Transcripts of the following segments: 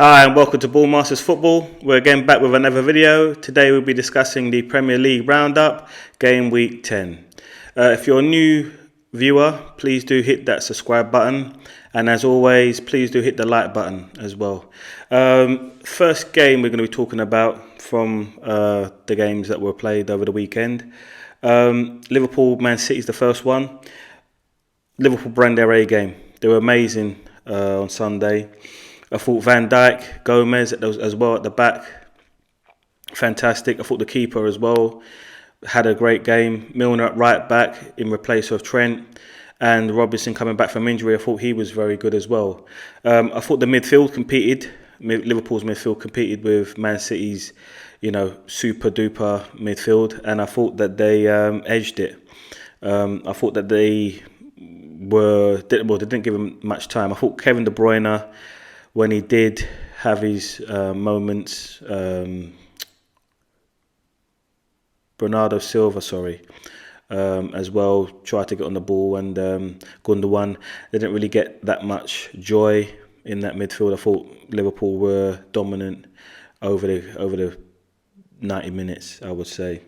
Hi and welcome to Ballmasters Football. We're again back with another video. Today we'll be discussing the Premier League Roundup, Game Week 10. If you're a new viewer, please do hit that subscribe button. And as always, please do hit the like button as well. First game we're going to be talking about from the games that were played over the weekend. Liverpool, Man City is the first one. Liverpool brand their A game. They were amazing on Sunday. I thought Van Dijk, Gomez as well at the back, fantastic. I thought the keeper as well had a great game. Milner at right back in replace of Trent, and Robinson coming back from injury. I thought he was very good as well. I thought the midfield competed. Liverpool's midfield competed with Man City's, super duper midfield, and I thought that they edged it. I thought that they didn't give him much time. I thought Kevin De Bruyne, when he did have his moments, Bernardo Silva, as well, tried to get on the ball, and Gundogan, they didn't really get that much joy in that midfield. I thought Liverpool were dominant over the 90 minutes, I would say.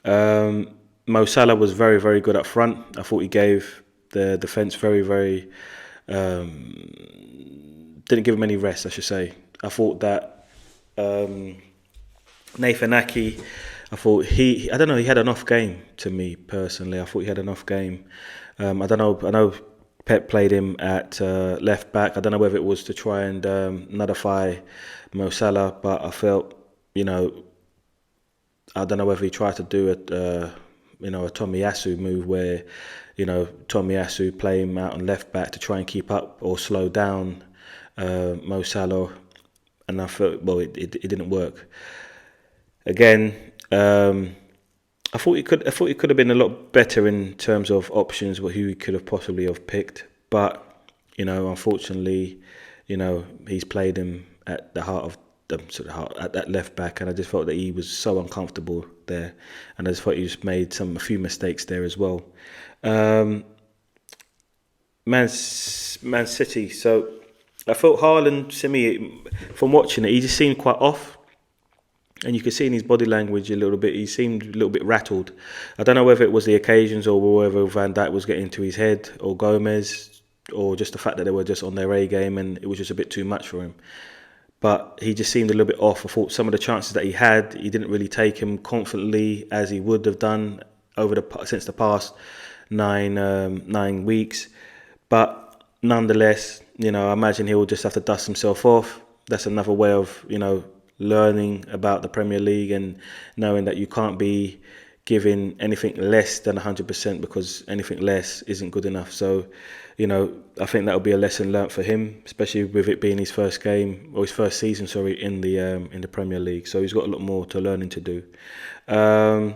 Mo Salah was very, very good up front. I thought he gave the defence very didn't give him any rest, I should say. I thought that Nathan Ake, he had an off game to me personally. I thought he had an off game. I know Pep played him at left back. I don't know whether it was to try and nullify Mo Salah, but I felt, I don't know whether he tried to do a Tomiyasu move where, Tomiyasu play him out on left back to try and keep up or slow down Mo Salah, and I felt it didn't work. Again, I thought it could have been a lot better in terms of options, who he could have possibly have picked, but unfortunately, he's played him at the heart of at that left back, and I just felt that he was so uncomfortable there, and I just thought he just made a few mistakes there as well. Man City, so I felt Haaland, to me, from watching it, he just seemed quite off. And you could see in his body language a little bit, he seemed a little bit rattled. I don't know whether it was the occasions or whether Van Dijk was getting to his head, or Gomez, or just the fact that they were just on their A game and it was just a bit too much for him. But he just seemed a little bit off. I thought some of the chances that he had, he didn't really take him confidently as he would have done since the past 9 weeks. But nonetheless, I imagine he'll just have to dust himself off. That's another way of, learning about the Premier League and knowing that you can't be giving anything less than 100% because anything less isn't good enough. So, I think that'll be a lesson learnt for him, especially with it being his first game or his first season, in the Premier League. So he's got a lot more to learning to do. I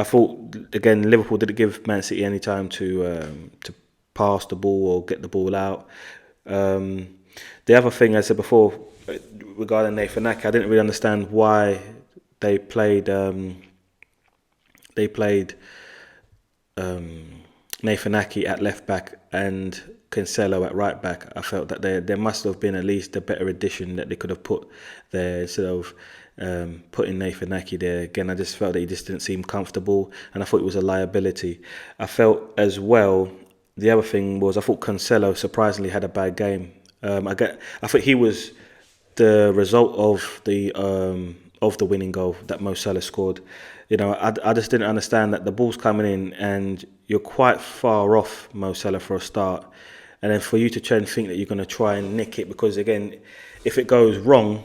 thought again Liverpool didn't give Man City any time to pass the ball or get the ball out. The other thing I said before regarding Nathan Ake, I didn't really understand why they played Nathan Ake at left back and Cancelo at right back. I felt that there must have been at least a better addition that they could have put there instead of putting Nathan Ake there. Again, I just felt that he just didn't seem comfortable, and I thought it was a liability. I felt as well, the other thing was I thought Cancelo surprisingly had a bad game. I thought he was the result of the winning goal that Mo Salah scored. I just didn't understand that the ball's coming in and you're quite far off Mo Salah for a start, and then for you to try and think that you're going to try and nick it, because again, if it goes wrong,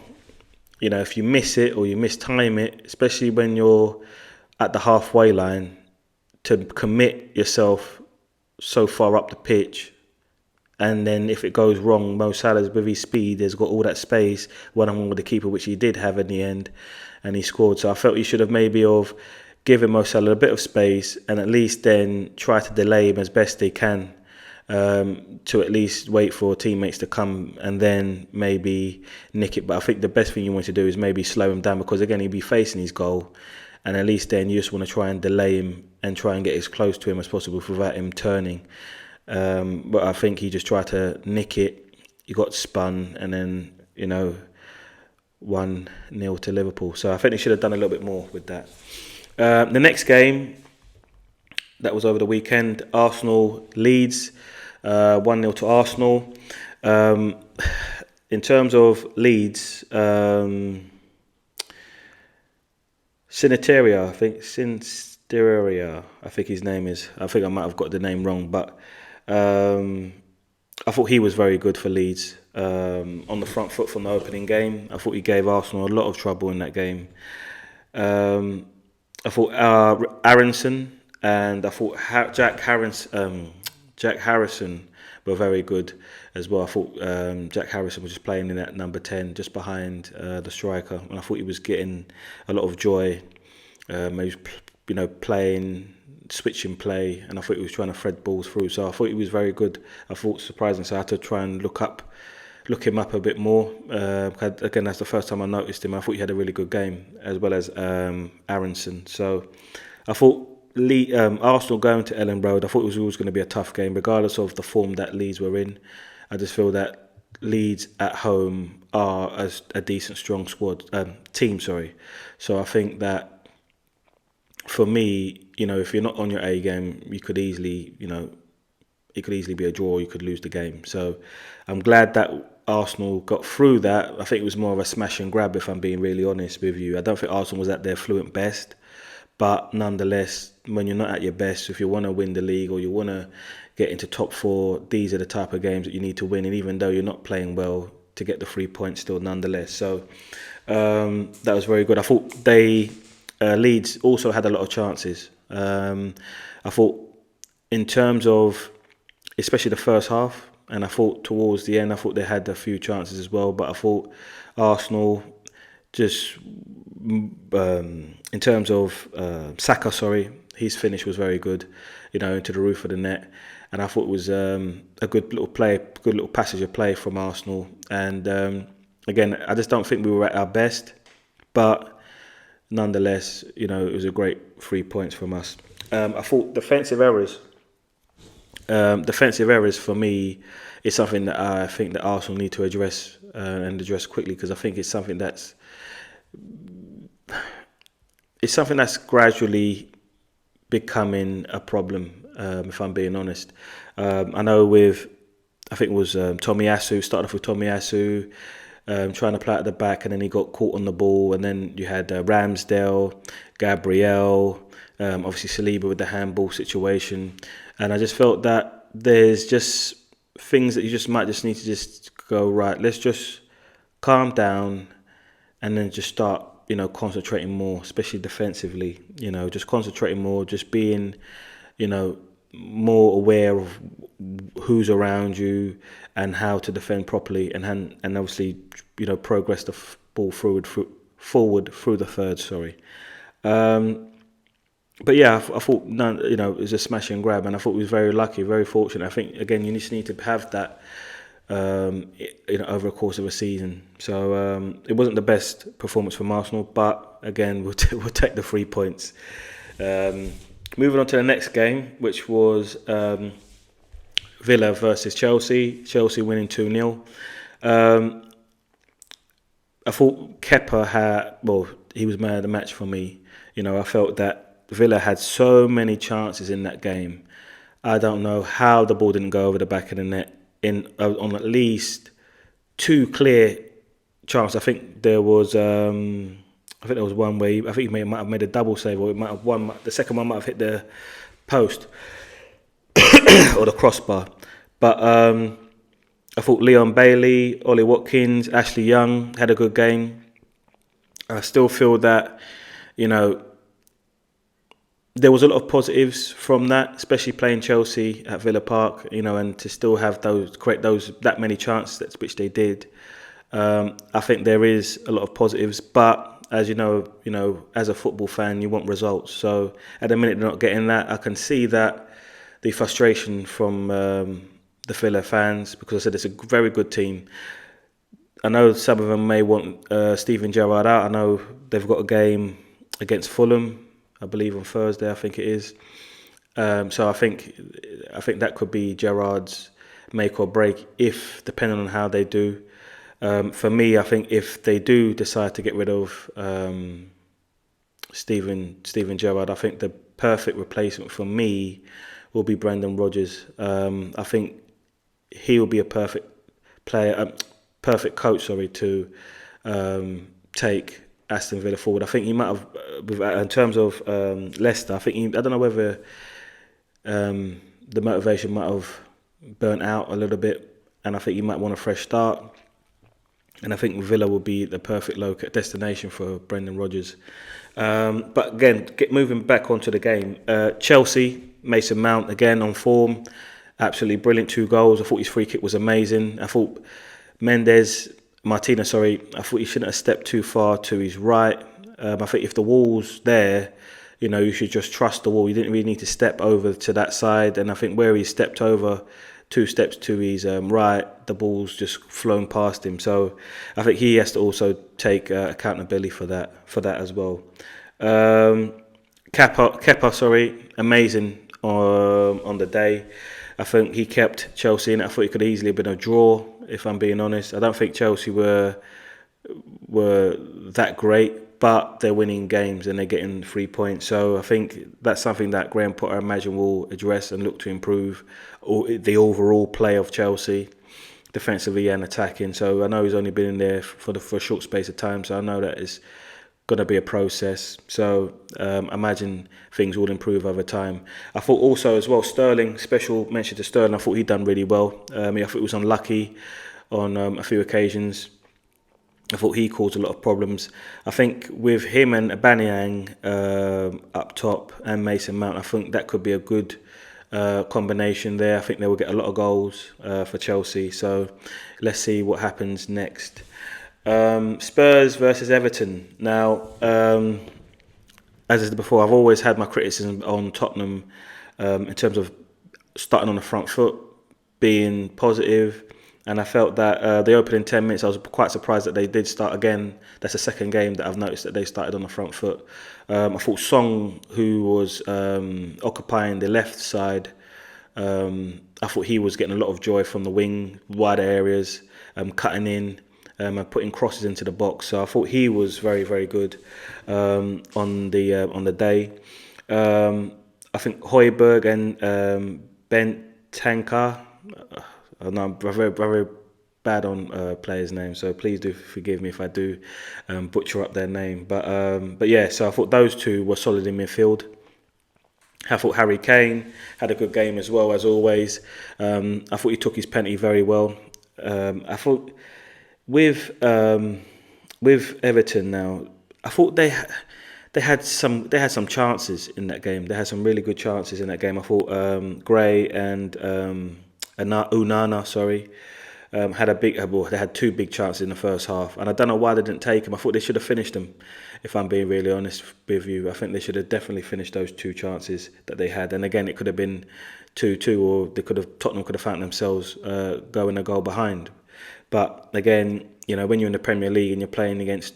if you miss it or you mistime it, especially when you're at the halfway line, to commit yourself so far up the pitch. And then if it goes wrong, Mo Salah's with his speed has got all that space one-on-one with the keeper, which he did have in the end, and he scored. So I felt he should have maybe given Mo Salah a bit of space and at least then try to delay him as best they can, to at least wait for teammates to come and then maybe nick it. But I think the best thing you want to do is maybe slow him down, because again, he'll be facing his goal, and at least then you just want to try and delay him and try and get as close to him as possible without him turning. But I think he just tried to nick it. He got spun, and then you know, 1-0 to Liverpool. So I think they should have done a little bit more with that. The next game that was over the weekend, Arsenal Leeds, 1-0 to Arsenal. In terms of Leeds, Siniteria, I think his name is. I think I might have got the name wrong, but I thought he was very good for Leeds on the front foot from the opening game. I thought he gave Arsenal a lot of trouble in that game. I thought Aronson and I thought Jack Harrison were very good as well. I thought Jack Harrison was just playing in that number 10, just behind the striker, and I thought he was getting a lot of joy. He was, playing, switching play, and I thought he was trying to thread balls through. So I thought he was very good. I thought surprising, so I had to try and look him up a bit more. Again, that's the first time I noticed him. I thought he had a really good game, as well as Aronson. So I thought Arsenal going to Ellen Road, I thought it was always going to be a tough game, regardless of the form that Leeds were in. I just feel that Leeds at home are a decent, strong team. So I think that for me, if you're not on your A game, you could easily, it could easily be a draw. You could lose the game. So I'm glad that Arsenal got through that. I think it was more of a smash and grab, if I'm being really honest with you. I don't think Arsenal was at their fluent best. But nonetheless, when you're not at your best, if you want to win the league or you want to get into top 4, these are the type of games that you need to win. And even though you're not playing well, to get the 3 points still nonetheless. So that was very good. I thought Leeds also had a lot of chances. I thought in terms of, especially the first half, and I thought towards the end, I thought they had a few chances as well. But I thought Arsenal just... in terms of Saka, his finish was very good, into the roof of the net, and I thought it was a good little passage of play from Arsenal. And again, I just don't think we were at our best, but nonetheless, it was a great 3 points from us. I thought defensive errors for me is something that I think that Arsenal need to address and address quickly, because I think it's something that's gradually becoming a problem, if I'm being honest. I know I think it was Tomiyasu, started off with Tomiyasu, trying to play at the back, and then he got caught on the ball, and then you had Ramsdale, Gabriel, obviously Saliba with the handball situation, and I just felt that there's just things that you just might just need to just go, right, let's just calm down and then just start concentrating more, especially defensively, just concentrating more, just being, more aware of who's around you and how to defend properly, and obviously, progress the ball forward through the third, But yeah, I thought it was a smash and grab, and I thought we was very lucky, very fortunate. I think again, you just need to have that over a course of a season. So it wasn't the best performance from Arsenal, but again, we'll take the 3 points. Moving on to the next game, which was Villa versus Chelsea. Chelsea winning 2-0. I thought Kepa he was man of the match for me. I felt that Villa had so many chances in that game. I don't know how the ball didn't go over the back of the net on at least 2 clear chances. I think there was one where I think he might have made a double save, or it might have the second one might have hit the post or the crossbar. But I thought Leon Bailey, Ollie Watkins, Ashley Young had a good game. I still feel that there was a lot of positives from that, especially playing Chelsea at Villa Park, and to still have that many chances, which they did. I think there is a lot of positives, but as you know, as a football fan, you want results. So at the minute they're not getting that. I can see that the frustration from the Villa fans, because I said it's a very good team. I know some of them may want Steven Gerrard out. I know they've got a game against Fulham, I believe on Thursday, I think it is. So I think that could be Gerrard's make or break, if depending on how they do. For me, I think if they do decide to get rid of Steven Gerrard, I think the perfect replacement for me will be Brendan Rodgers. I think he will be a perfect player, perfect coach, sorry, to take Aston Villa forward. I think he might have, in terms of Leicester, I think I don't know whether the motivation might have burnt out a little bit, and I think he might want a fresh start. And I think Villa will be the perfect destination for Brendan Rodgers. But again, moving back onto the game, Chelsea, Mason Mount again on form, absolutely brilliant, 2 goals. I thought his free kick was amazing. I thought Martinez, I thought he shouldn't have stepped too far to his right. I think if the wall's there, you should just trust the wall. You didn't really need to step over to that side. And I think where he stepped over 2 steps to his right, the ball's just flown past him. So I think he has to also take accountability for that as well. Kepa, amazing on the day. I think he kept Chelsea in it. I thought it could easily have been a draw, if I'm being honest. I don't think Chelsea were that great, but they're winning games and they're getting 3 points. So I think that's something that Graham Potter, I imagine, will address and look to improve the overall play of Chelsea, defensively and attacking. So I know he's only been in there for a short space of time, so I know that it's going to be a process. So imagine things will improve over time. I thought also as well, Sterling, special mention to Sterling, I thought he'd done really well. I thought he was unlucky on a few occasions. I thought he caused a lot of problems. I think with him and Aubameyang up top and Mason Mount, I think that could be a good combination there. I think they will get a lot of goals for Chelsea. So let's see what happens next. Spurs versus Everton. Now, as I said before, I've always had my criticism on Tottenham in terms of starting on the front foot, being positive. And I felt that the opening 10 minutes, I was quite surprised that they did start again. That's the second game that I've noticed that they started on the front foot. I thought Song, who was occupying the left side, I thought he was getting a lot of joy from the wing, wider areas, cutting in and putting crosses into the box. So I thought he was very, very good on the day. I think Højbjerg and Bentancur, I'm very, very bad on players' names, so please do forgive me if I do butcher up their name. But yeah, so I thought those two were solid in midfield. I thought Harry Kane had a good game as well, as always. I thought he took his penalty very well. I thought with Everton now, I thought they had some chances in that game. They had some really good chances in that game. I thought Gray and Onana, they had 2 big chances in the first half, and I don't know why they didn't take them. I thought they should have finished them, if I'm being really honest with you. I think they should have definitely finished those 2 chances that they had, and again, it could have been 2-2, or Tottenham could have found themselves going a goal behind. But again, when you're in the Premier League and you're playing against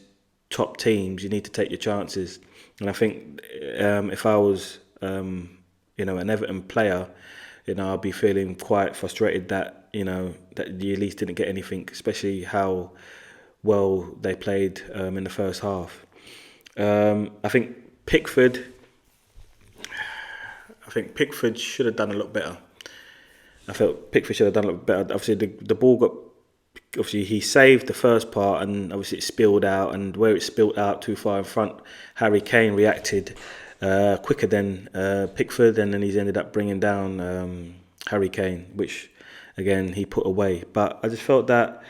top teams, you need to take your chances. And I think if I was an Everton player, I'd be feeling quite frustrated that that you at least didn't get anything, especially how well they played in the first half. I think Pickford should have done a lot better. I felt Pickford should have done a lot better. Obviously, the ball got. Obviously, he saved the first part, and obviously it spilled out. And where it spilled out too far in front, Harry Kane reacted quicker than Pickford, and then he's ended up bringing down Harry Kane, which again he put away. But I just felt that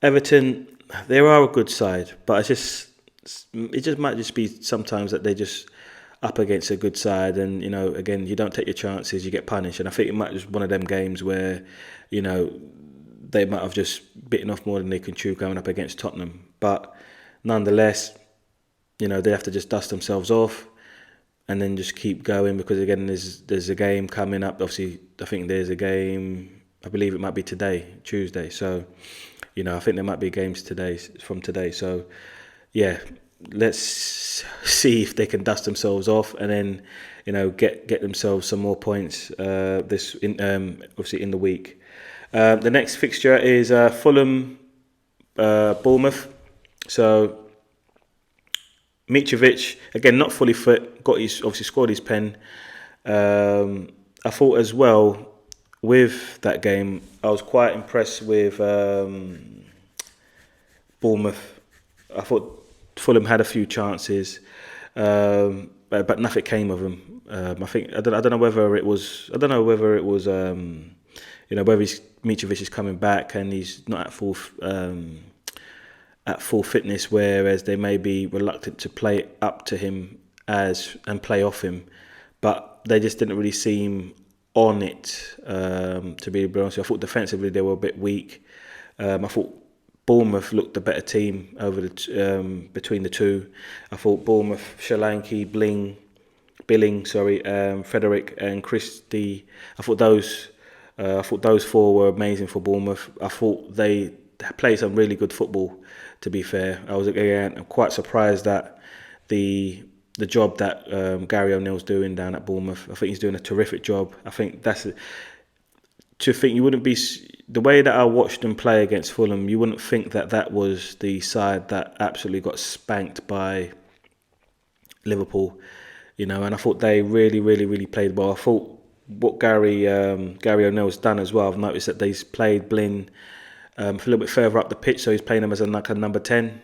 Everton, they are a good side, but it just might just be sometimes that they just up against a good side, and again, you don't take your chances, you get punished. And I think it might just one of them games where they might have just bitten off more than they can chew going up against Tottenham. But nonetheless, they have to just dust themselves off and then just keep going, because again, there's a game coming up. Obviously, I think there's a game, I believe it might be today, Tuesday. So, I think there might be games from today. So, yeah, let's see if they can dust themselves off and then, get themselves some more points obviously in the week. The next fixture is Fulham Bournemouth. So Mitrovic, again, not fully fit, obviously scored his pen. I thought as well with that game, I was quite impressed with Bournemouth. I thought Fulham had a few chances, but nothing came of them. I don't know whether it was whether Mitrovic is coming back and he's not at full fitness, whereas they may be reluctant to play up to him and play off him, but they just didn't really seem on it. To be honest, I thought defensively they were a bit weak. I thought Bournemouth looked the better team over between the two. I thought Bournemouth, Solanke, Billing, Frederick and Christie. I thought those four were amazing for Bournemouth. I thought they played some really good football. To be fair, I'm quite surprised at the job that Gary O'Neill's doing down at Bournemouth. I think he's doing a terrific job. I think you wouldn't be the way that I watched them play against Fulham. You wouldn't think that was the side that absolutely got spanked by Liverpool, and I thought they really, really, really played well. I thought what Gary O'Neill's done as well. I've noticed that they've played Blin a little bit further up the pitch, so he's playing them as a number 10.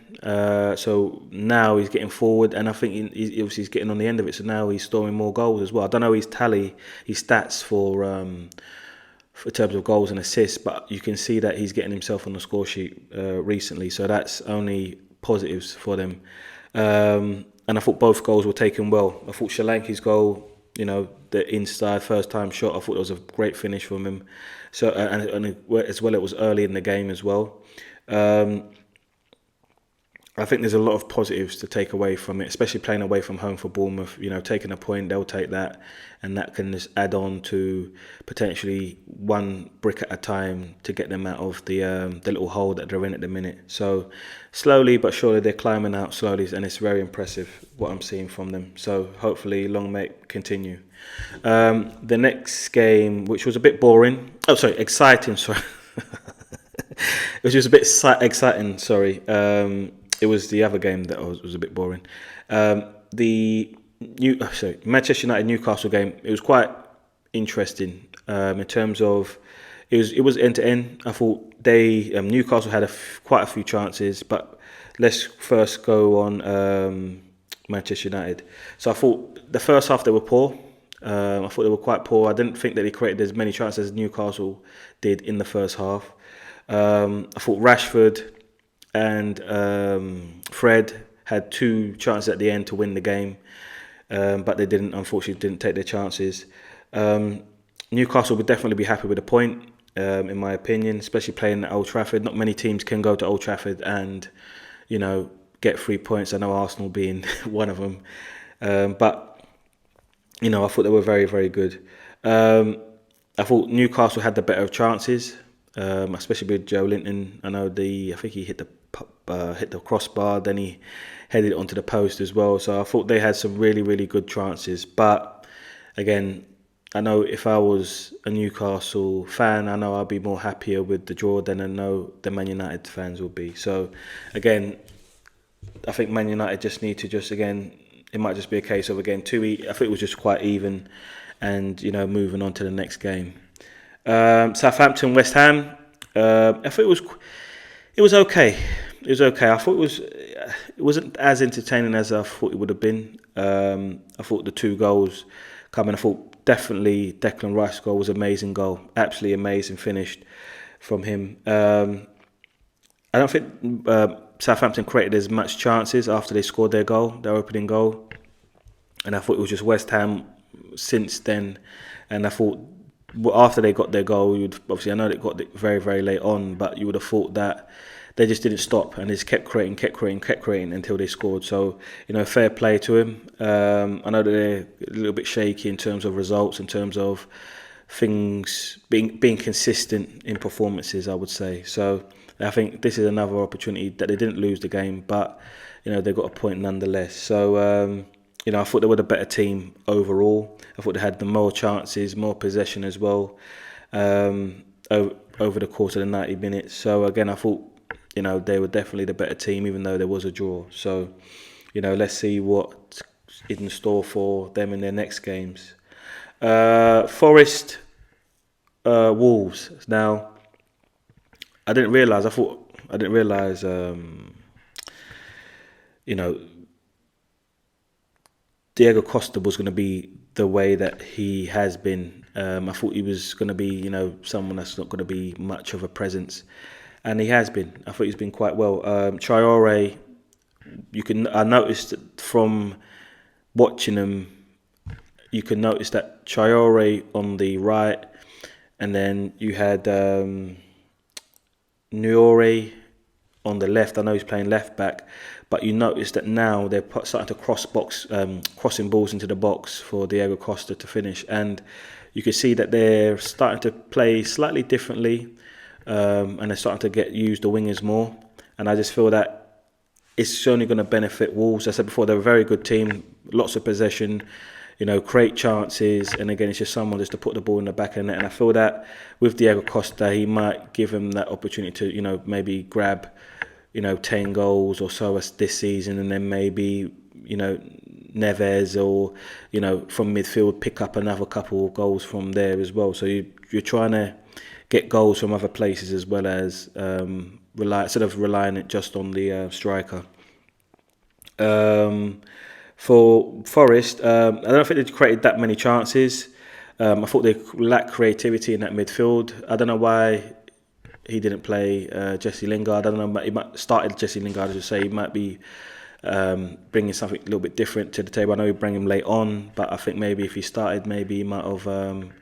So now he's getting forward, and I think he's getting on the end of it. So now he's scoring more goals as well. I don't know his stats for in terms of goals and assists, but you can see that he's getting himself on the score sheet recently. So that's only positives for them. And I thought both goals were taken well. I thought Solanke's goal, the inside first time shot, I thought it was a great finish from him. So and as well, it was early in the game as well. I think there's a lot of positives to take away from it, especially playing away from home for Bournemouth. Taking a point, they'll take that, and that can just add on to potentially one brick at a time to get them out of the little hole that they're in at the minute. So slowly but surely they're climbing out slowly, and it's very impressive what I'm seeing from them. So hopefully long may it continue. The next game, which was a bit exciting. Sorry, which was a bit exciting. Sorry. It was the other game that was a bit boring. The Manchester United Newcastle game. It was quite interesting in terms of it was end to end. I thought Newcastle had quite a few chances, but let's first go on Manchester United. So I thought the first half they were poor. I thought they were quite poor. I didn't think that they created as many chances as Newcastle did in the first half. I thought Rashford and Fred had two chances at the end to win the game, but they unfortunately didn't take their chances. Newcastle would definitely be happy with a point, in my opinion, especially playing at Old Trafford. Not many teams can go to Old Trafford and, get 3 points. I know Arsenal being one of them, but I thought they were very, very good. I thought Newcastle had the better of chances, especially with Joe Linton. I think he hit the crossbar, then he headed it onto the post as well. So I thought they had some really, really good chances. But again, I know if I was a Newcastle fan, I know I'd be more happier with the draw than I know the Man United fans will be. So again, I think Man United just need to it might just be a case of I think it was just quite even, and moving on to the next game. Southampton West Ham. I thought it was okay. It was okay. I thought it wasn't as entertaining as I thought it would have been. I thought the two goals coming. I thought definitely Declan Rice's goal was an amazing goal. Absolutely amazing finished from him. I don't think Southampton created as much chances after they scored their opening goal. And I thought it was just West Ham since then. And I thought after they got their goal, I know they got it very, very late on, but you would have thought that they just didn't stop and they just kept creating until they scored. So, fair play to him. I know that they're a little bit shaky in terms of results, in terms of things being consistent in performances, I would say. So I think this is another opportunity that they didn't lose the game, but they got a point nonetheless. So I thought they were the better team overall. I thought they had the more chances, more possession as well over the course of the 90 minutes. So again, I thought they were definitely the better team, even though there was a draw. So, let's see what is in store for them in their next games. Forest, Wolves. Now, I didn't realise. I didn't realise. You know, Diego Costa was going to be the way that he has been. I thought he was going to be, someone that's not going to be much of a presence, and he has been. I thought he's been quite well. Traore, I noticed from watching him, you can notice that Traore on the right, and then you had Nuore on the left. I know he's playing left back, but you notice that now they're starting to crossing balls into the box for Diego Costa to finish, and you can see that they're starting to play slightly differently, and they're starting to use the wingers more. And I just feel that it's only going to benefit Wolves. As I said before, they're a very good team, lots of possession, create chances, and again, it's just someone just to put the ball in the back of the net. And I feel that with Diego Costa, he might give him that opportunity to, maybe grab, 10 goals or so this season, and then maybe, Neves or, from midfield, pick up another couple of goals from there as well. So you're trying to get goals from other places as well as instead of relying it just on the striker. For Forest, I don't think they created that many chances. I thought they lacked creativity in that midfield. I don't know why he didn't play Jesse Lingard. I don't know. He might started Jesse Lingard, as you say. He might be bringing something a little bit different to the table. I know he bring him late on, but I think maybe if he started, maybe he might have,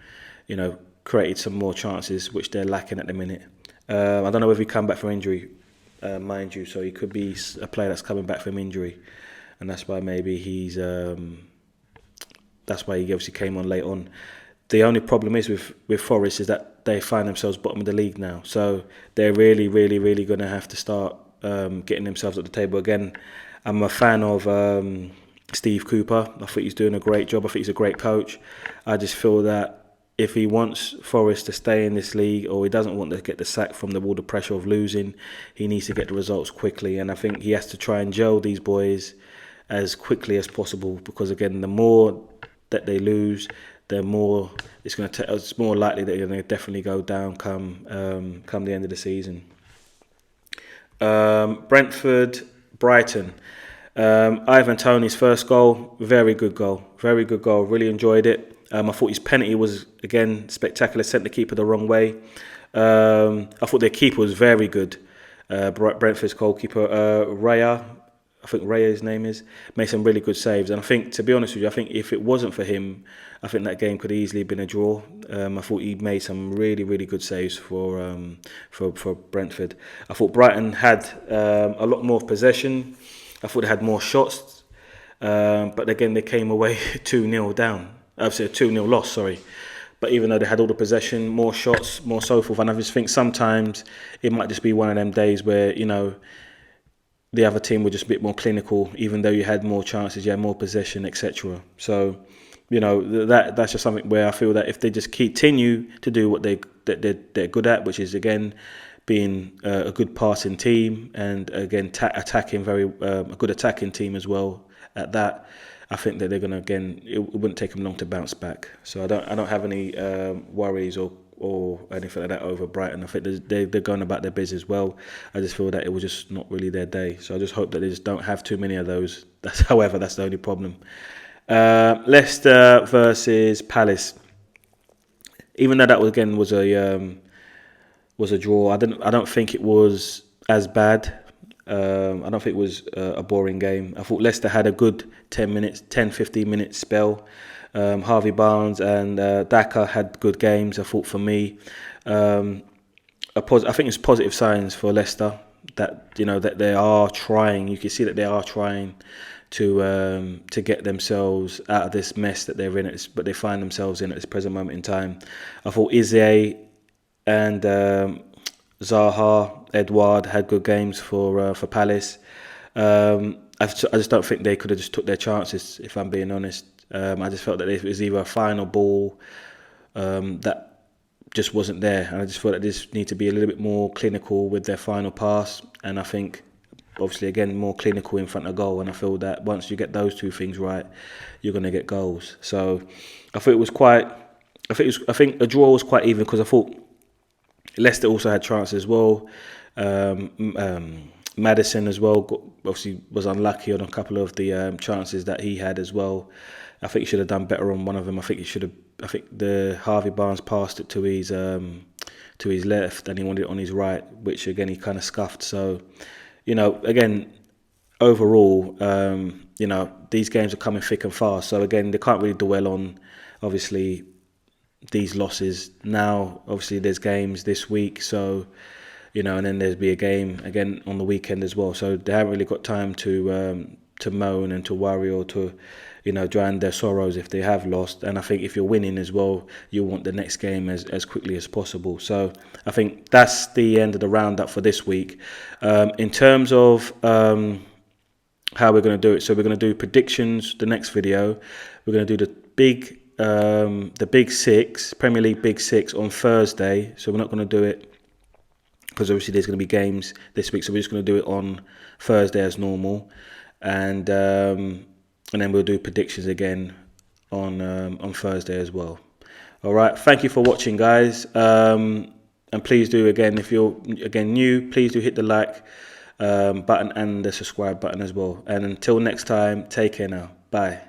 created some more chances, which they're lacking at the minute. I don't know if he come back from injury, mind you. So he could be a player that's coming back from injury, and that's why maybe that's why he obviously came on late on. The only problem is with Forest is that they find themselves bottom of the league now. So they're really, really, really going to have to start getting themselves at the table again. I'm a fan of Steve Cooper. I think he's doing a great job. I think he's a great coach. I just feel that if he wants Forest to stay in this league, or he doesn't want to get the sack from all the pressure of losing, he needs to get the results quickly. And I think he has to try and gel these boys as quickly as possible, because again, the more that they lose, the more it's more likely that they're going to definitely go down come the end of the season. Brentford, Brighton. Ivan Toney's first goal, very good goal. Really enjoyed it. I thought his penalty was, again, spectacular. Sent the keeper the wrong way. I thought their keeper was very good. Brentford's goalkeeper, Raya, I think Raya's name is, made some really good saves. And I think, to be honest with you, I think if it wasn't for him, I think that game could have easily been a draw. I thought he made some really, really good saves for Brentford. I thought Brighton had a lot more possession. I thought they had more shots. But again, they came away 2-0 down. Obviously, a 2-0 loss, sorry. But even though they had all the possession, more shots, more so forth, and I just think sometimes it might just be one of them days where, the other team were just a bit more clinical, even though you had more chances, you had more possession, etc. So, that's just something where I feel that if they just continue to do what they're good at, which is, again, being a good passing team, and again attacking a good attacking team as well at that, I think that they're going to, again, it wouldn't take them long to bounce back. So I don't have any worries or anything like that over Brighton. I think they're going about their business well. I just feel that it was just not really their day. So I just hope that they just don't have too many of those. However, that's the only problem. Leicester versus Palace. Even though that was a draw, I don't think it was as bad. I don't think it was a boring game. I thought Leicester had a good 15 minute spell. Harvey Barnes and Daka had good games. I thought, for me, I think it's positive signs for Leicester that that they are trying. You can see that they are trying to get themselves out of this mess that they're in. But they find themselves in at this present moment in time. I thought Izzy and Zaha, Edouard had good games for Palace. I just don't think they could have just took their chances, if I'm being honest. I just felt that it was either a final ball that just wasn't there. And I just thought that this need to be a little bit more clinical with their final pass. And I think, obviously, again, more clinical in front of goal. And I feel that once you get those two things right, you're going to get goals. So I thought it was quite. I think a draw was quite even, because I thought Leicester also had chances as well. Maddison as well obviously was unlucky on a couple of the chances that he had as well. I think he should have done better on one of them. I think the Harvey Barnes passed it to his left, and he wanted it on his right, which again he kind of scuffed. So, again, overall, these games are coming thick and fast. So again, they can't really dwell on, obviously, these losses now. Obviously, there's games this week, so and then there'll be a game again on the weekend as well. So they haven't really got time to moan and to worry, or to drown their sorrows if they have lost. And I think if you're winning as well, you want the next game as quickly as possible. So I think that's the end of the roundup for this week. In terms of how we're going to do it, so we're going to do predictions. The next video, we're going to do the Big Six, Premier League Big Six, on Thursday. So we're not going to do it, because obviously there's going to be games this week, so we're just going to do it on Thursday as normal, and then we'll do predictions again on Thursday as well. All right, thank you for watching, guys, and please do, again, if you're new, please do hit the like button and the subscribe button as well. And until next time, take care now. Bye.